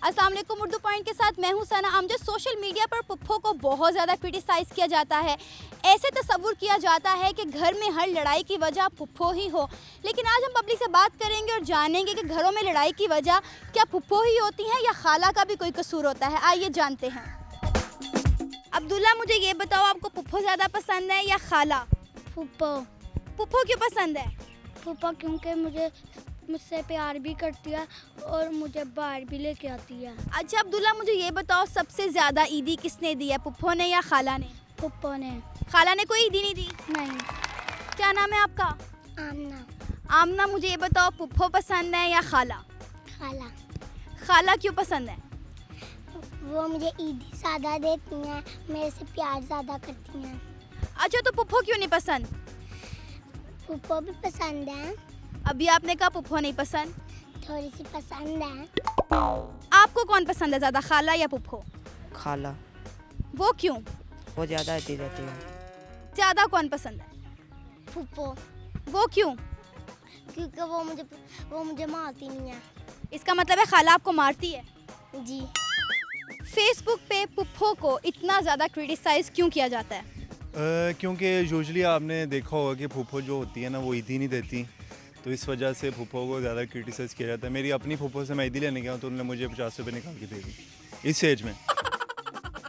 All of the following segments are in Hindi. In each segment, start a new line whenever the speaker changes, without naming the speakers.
अस्सलाम वालेकुम। उर्दू पॉइंट के साथ मैं हूं सना अमजद। सोशल मीडिया पर पुप्पो को बहुत ज़्यादा क्रिटिसाइज़ किया जाता है। ऐसे तस्वुर किया जाता है कि घर में हर लड़ाई की वजह पुप्पो ही हो, लेकिन आज हम पब्लिक से बात करेंगे और जानेंगे कि घरों में लड़ाई की वजह क्या पुप्पो ही होती हैं या खाला का भी कोई कसूर होता है। आइए जानते हैं। अब्दुल्ला, मुझे ये बताओ, आपको पुप्पो ज़्यादा पसंद है या खाला?
फूफो।
पुप्पो क्यों पसंद है?
फूफा क्योंकि मुझसे प्यार भी करती है और मुझे बाहर भी लेके आती है।
अच्छा अब्दुल्ला, मुझे ये बताओ, सबसे ज़्यादा ईदी किसने दी है, पुप्पो ने या खाला ने?
फूफो ने।
खाला ने कोई ईदी नहीं दी?
नहीं।
क्या नाम है आपका?
आमना।
आमना, मुझे ये बताओ, पुप्पो पसंद है या खाला?
खाला।
खाला क्यों पसंद है?
वो मुझे ईदी ज़्यादा देती हैं, मेरे से प्यार ज़्यादा करती हैं।
अच्छा, तो पुप्पो क्यों नहीं पसंद?
फूफो भी पसंद है,
अभी आपने कहा पुप्पो नहीं पसंद।
थोड़ी सी पसंद है।
आपको कौन पसंद है ज़्यादा, खाला या पुप्पो?
खाला।
वो क्यों?
वो ज़्यादा अच्छी रहती है।
ज़्यादा कौन पसंद है?
फूफो।
वो क्यों?
क्योंकि वो मुझे मारती नहीं है।
इसका मतलब है खाला आपको मारती है?
जी।
फेसबुक पे पुप्पो को इतना ज़्यादा क्रिटिसाइज़ क्यों किया जाता है?
क्योंकि यूजुअली आपने देखा होगा कि फूफो जो होती है ना, वो ईदी नहीं देती, तो इस वजह से फूफो को ज़्यादा क्रिटिसाइज़ किया जाता है। मेरी अपनी फूफो से मैं ईदी लेने गया तो उन्होंने मुझे 50 रुपये निकाल के दे दी इस एज में।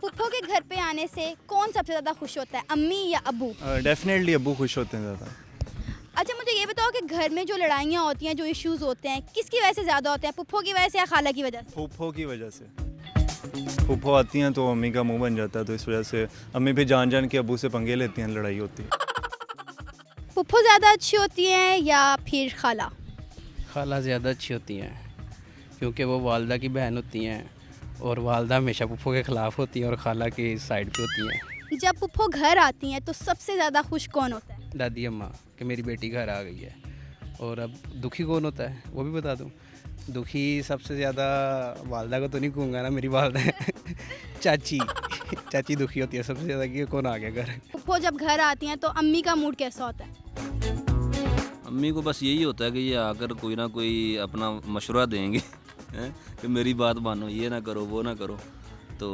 पुप्पो के घर पे आने से कौन सबसे ज़्यादा खुश होता है, अम्मी या अबू?
डेफिनेटली अबू खुश होते हैं ज़्यादा।
अच्छा, मुझे ये बताओ कि घर में जो लड़ाइयाँ होती हैं, जो इश्यूज़ होते हैं, किसकी वजह से ज़्यादा होते हैं, पुप्पो की वजह से या खाला की वजह से?
फूफो की वजह से। फूफो आती हैं तो अम्मी का मुंह बन जाता है, तो इस वजह से अम्मी भी जान जान के अबू से पंगे लेती हैं, लड़ाई होती है।
पुप्पो ज़्यादा अच्छी होती हैं या फिर खाला?
खाला ज़्यादा अच्छी होती हैं क्योंकि वो वालदा की बहन होती हैं और वालदा हमेशा पुप्पो के ख़िलाफ़ होती हैं और खाला की साइड पे होती हैं।
जब पुप्पो घर आती हैं तो सबसे ज़्यादा खुश कौन होता है?
दादी अम्मा कि मेरी बेटी घर आ गई है। और अब दुखी कौन होता है वो भी बता दूँ। दुखी सबसे ज़्यादा वालदा को तो नहीं कहूँगा ना, मेरी वालदा है चाची। चाची दुखी होती है सबसे ज़्यादा कि कौन आ गया घर।
पुप्पो जब घर आती हैं तो अम्मी का मूड कैसा होता है?
अम्मी को बस यही होता है कि ये आकर कोई ना कोई अपना मशवरा देंगे हैं कि मेरी बात मानो, ये ना करो, वो ना करो। तो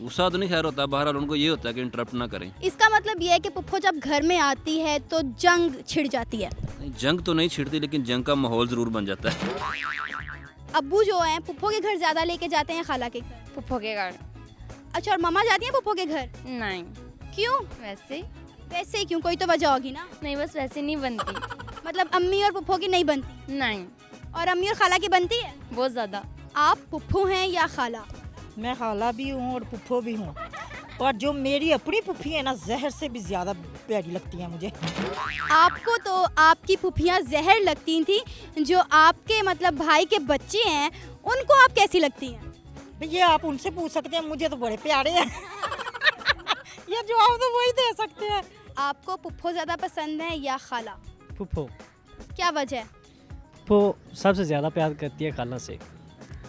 गुस्सा तो नहीं खैर होता, बहरहाल उनको ये होता है कि इंटरप्ट ना करें।
इसका मतलब ये है कि पुप्पो जब घर में आती है तो जंग छिड़ जाती है?
नहीं, जंग तो नहीं छिड़ती, लेकिन जंग का माहौल ज़रूर बन जाता है।
अब्बू जो हैं पुप्पो के घर ज़्यादा लेके जाते हैं खाला के घर?
पुप्पो के घर।
अच्छा, और मम्मा जाती हैं पुप्पो के घर?
नहीं,
क्यों?
वैसे
वैसे ही क्यों, कोई तो वजह होगी ना।
नहीं, बस वैसे नहीं बनती।
मतलब अम्मी और पुप्पो की नहीं बनती?
नहीं,
और अम्मी और खाला की बनती है?
बहुत ज़्यादा।
आप पुप्पो हैं या खाला?
मैं खाला भी हूँ और पुप्पो भी हूँ, और जो मेरी अपनी पुप्पी है ना, जहर से भी ज़्यादा प्यारी लगती है मुझे।
आपको तो आपकी पुप्पियाँ जहर लगती थी, जो आपके मतलब भाई के बच्चे हैं उनको आप कैसी लगती हैं?
ये आप उनसे पूछ सकते हैं, मुझे तो बड़े प्यारे हैं। ये जवाब तो वही दे सकते हैं।
आपको पुप्पो ज़्यादा पसंद है या खाला?
पुप्पो।
क्या वजह है?
पुप्पो सबसे ज़्यादा प्यार करती है खाला से।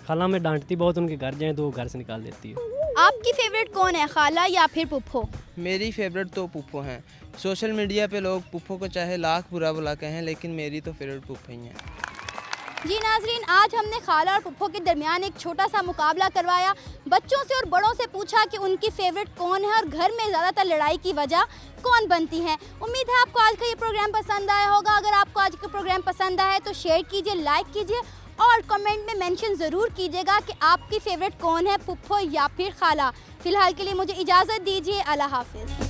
खाला में डांटती बहुत, उनके घर जाएं तो वो घर से निकाल देती है।
आपकी फेवरेट कौन है, खाला या फिर पुप्पो?
मेरी फेवरेट तो पुप्पो हैं। सोशल मीडिया पे लोग पुप्पो को चाहे लाख बुरा भला कहें, लेकिन मेरी तो फेवरेट पुप्पो ही है।
जी नाजरीन, आज हमने खाला और पुप्पो के दरमियान एक छोटा सा मुकाबला करवाया। बच्चों से और बड़ों से पूछा कि उनकी फेवरेट कौन है और घर में ज़्यादातर लड़ाई की वजह कौन बनती है। उम्मीद है आपको आज का ये प्रोग्राम पसंद आया होगा। अगर आपको आज का प्रोग्राम पसंद आया है तो शेयर कीजिए, लाइक कीजिए और कमेंट में मेंशन ज़रूर कीजिएगा कि आपकी फेवरेट कौन है, पुप्पो या फिर खाला। फ़िलहाल के लिए मुझे इजाज़त दीजिए। अल्लाह हाफ़िज़।